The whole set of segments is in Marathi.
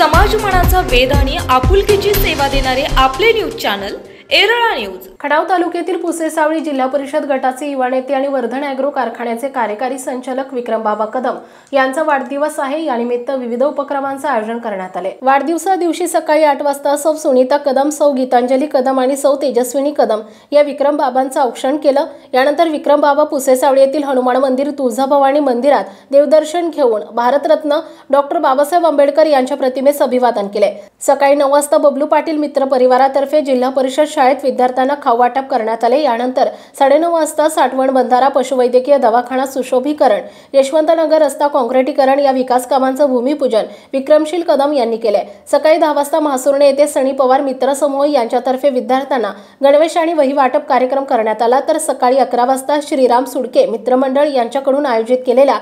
समाज मनाचा वेध आणि आपुलकीची सेवा देणारे आपले न्यूज चॅनल एरळा न्यूज। खडाव तालुक्यातील पुसेसावळी जिल्हा परिषद गटाचे युवा नेते आणि वर्धन ॲग्रो कारखान्याचे कार्यकारी संचालक विक्रम बाबा कदम यांचा वाढदिवस आहे। या निमित्त विविध उपक्रमांचे आयोजन करण्यात आले। वाढदिवसा दिवशी सकाळी 8 वाजता सौ सुनीता कदम, सौ गीतांजली कदम आणि सौ तेजस्विनी कदम या विक्रम बाबांचं औक्षण केलं। यानंतर विक्रम बाबा पुसेसावळी येथील हनुमान मंदिर, तुळजाभवानी मंदिरात देवदर्शन घेऊन भारतरत्न डॉक्टर बाबासाहेब आंबेडकर यांच्या प्रतिमेस अभिवादन केले। सकाळी 9 वाजता बबलू पाटील मित्र परिवारातर्फे जिल्हा परिषद शाळेत विद्यार्थ्यांना खाऊ वाटप करण्यात आले। यानंतर 9:30 वाजता साठवण बंधारा, पशुवैद्यकीय दवाखाना सुशोभीकरण, यशवंतनगर रस्ता काँक्रिटीकरण या विकास कामांचं भूमिपूजन विक्रमशील कदम यांनी केले। सकाळी 10 वाजता म्हासुर्णे येथे सनी पवार मित्र समूह यांच्यातर्फे विद्यार्थ्यांना गणवेश आणि वही वाटप कार्यक्रम करण्यात आला। तर सकाळी 11 वाजता श्रीराम सुडके मित्रमंडळ यांच्याकडून आयोजित केलेल्या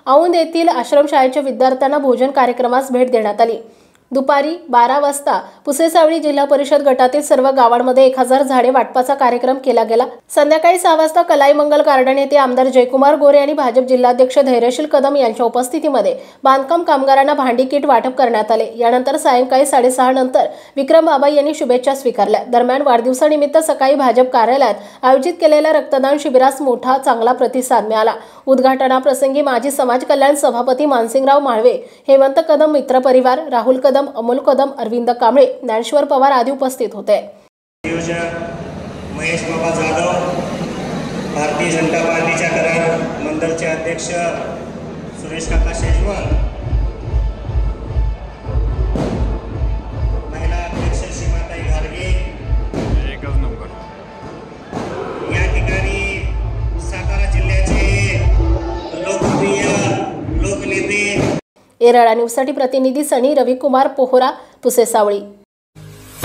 औंध येथील आश्रमशाळेच्या विद्यार्थ्यांना भोजन कार्यक्रमास भेट देण्यात आली। दुपारी 12 वाजता पुसेसावळी जिल्हा परिषद गटातील सर्व गावांमध्ये 1000 झाडे वाटपाचा कार्यक्रम केला गेला। संध्याकाळी 6 वाजता कलाई मंगल गार्डन येथे आमदार जयकुमार गोरे आणि भाजप जिल्हाध्यक्ष धैर्यशील कदम यांच्या उपस्थितीमध्ये बांधकाम कामगारांना भांडी किट वाटप करण्यात आले। यानंतर सायंकाळी 6:30 नंतर विक्रम बाबा यांनी शुभेच्छा स्वीकारल्या। दरम्यान वाढदिवसानिमित्त सकाळी भाजप कार्यालयात आयोजित केलेल्या रक्तदान शिबिरास मोठा चांगला प्रतिसाद मिळाला। उद्घाटनाप्रसंगी माजी समाज कल्याण सभापती मानसिंगराव माळवे, हेमंत कदम मित्र परिवार, राहुल कदम, अमोल कदम, अरविंद कांबळे, ज्ञानेश्वर पवार आदी उपस्थित होते। महेश बाबा जाधव, भारतीय जनता पार्टीच्या करार मंडळचे अध्यक्ष सुरेश काका शेजवाल, महिला अध्यक्ष सीमाताई घाडगे, एकच नंबर। या ठिकाणी सातारा जिल्ह्याचे लोकप्रिय लोकनेते एरळा न्यूजसाठी प्रतिनिधी सनी रविकुमार पोहरा, पुसेसावळी।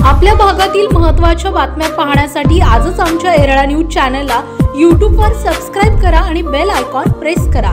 आपल्या भागातील महत्त्वाच्या बातम्या पाहण्यासाठी आजच आमच्या एरळा न्यूज चॅनलला YouTube वर सबस्क्राइब करा आणि बेल आयकॉन प्रेस करा।